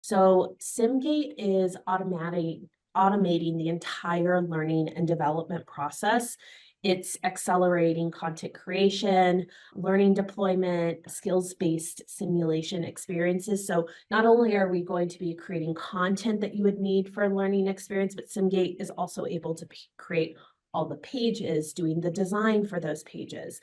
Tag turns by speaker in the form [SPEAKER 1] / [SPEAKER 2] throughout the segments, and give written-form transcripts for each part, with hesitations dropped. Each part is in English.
[SPEAKER 1] So SimGate is automating the entire learning and development process. It's accelerating content creation, learning deployment, skills-based simulation experiences. So not only are we going to be creating content that you would need for a learning experience, but SimGate is also able to create all the pages, doing the design for those pages.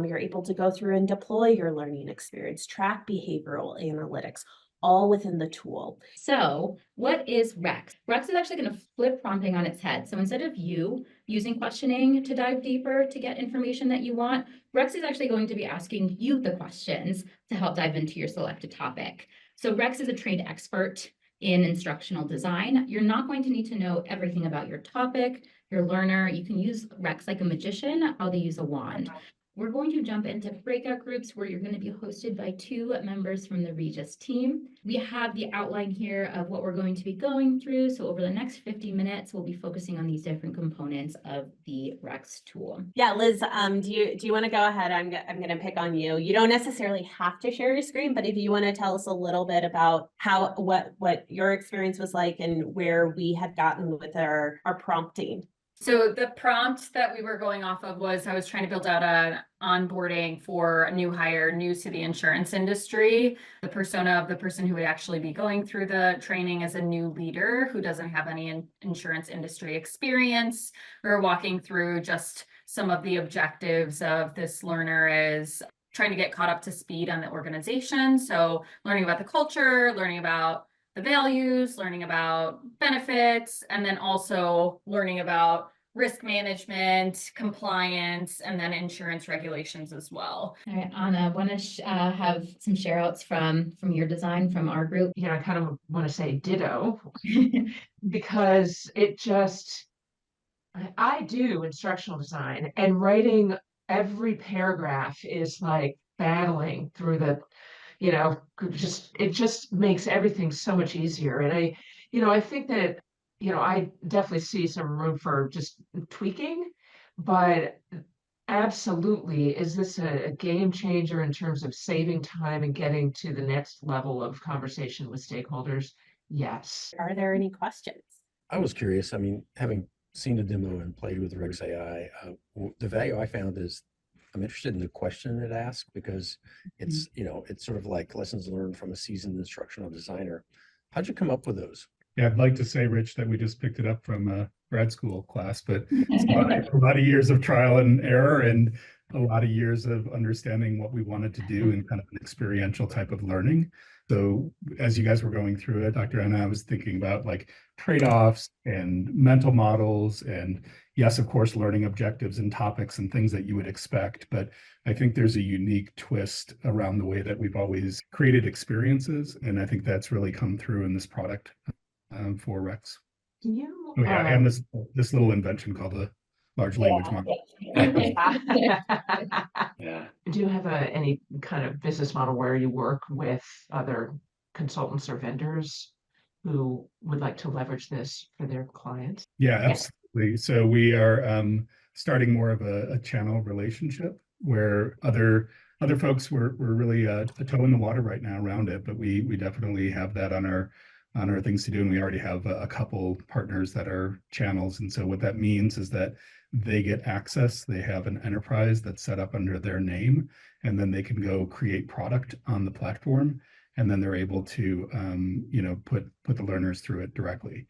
[SPEAKER 1] You're able to go through and deploy your learning experience, track behavioral analytics, all within the tool.
[SPEAKER 2] So, what is Rex? Rex is actually going to flip prompting on its head. So, instead of you using questioning to dive deeper to get information that you want, Rex is actually going to be asking you the questions to help dive into your selected topic. So, Rex is a trained expert in instructional design. You're not going to need to know everything about your topic, your learner. You can use Rex like a magician, how they use a wand. We're going to jump into breakout groups where you're going to be hosted by 2 members from the Regis team. We have the outline here of what we're going to be going through. So over the next 50 minutes, we'll be focusing on these different components of the Rex tool.
[SPEAKER 1] Yeah, Liz, do you want to go ahead? I'm going to pick on you. You don't necessarily have to share your screen, but if you want to tell us a little bit about what your experience was like and where we had gotten with our prompting.
[SPEAKER 3] So the prompt that we were going off of was I was trying to build out an onboarding for a new hire, new to the insurance industry. The persona of the person who would actually be going through the training is a new leader who doesn't have any insurance industry experience. We were walking through just some of the objectives of this learner is trying to get caught up to speed on the organization. So learning about the culture, learning about the values, learning about benefits, and then also learning about risk management, compliance, and then insurance regulations as well.
[SPEAKER 2] All right, Anna, want to have some share outs from your design from our group?
[SPEAKER 4] I kind of want to say ditto because I do instructional design, and writing every paragraph is like battling through it just makes everything so much easier. And I think that, I definitely see some room for just tweaking, but absolutely, is this a game changer in terms of saving time and getting to the next level of conversation with stakeholders? Yes.
[SPEAKER 1] Are there any questions?
[SPEAKER 5] I was curious. I mean, having seen the demo and played with Regs AI, the value I found is I'm interested in the question it asks because it's, it's sort of like lessons learned from a seasoned instructional designer. How'd you come up with those?
[SPEAKER 6] Yeah, I'd like to say, Rich, that we just picked it up from a grad school class, but it's a lot of years of trial and error and a lot of years of understanding what we wanted to do in kind of an experiential type of learning. So as you guys were going through it, Dr. Anna, I was thinking about like trade-offs and mental models and yes, of course, learning objectives and topics and things that you would expect. But I think there's a unique twist around the way that we've always created experiences. And I think that's really come through in this product for Rex.
[SPEAKER 4] You,
[SPEAKER 6] Oh, yeah, and this little invention called a large language model.
[SPEAKER 5] Yeah.
[SPEAKER 4] do you have any kind of business model where you work with other consultants or vendors who would like to leverage this for their clients?
[SPEAKER 6] Yeah, absolutely. So we are starting more of a channel relationship where other folks we're really a toe in the water right now around it, but we definitely have that on our things to do, and we already have a couple partners that are channels. And so what that means is that they get access. They have an enterprise that's set up under their name, and then they can go create product on the platform, and then they're able to put the learners through it directly.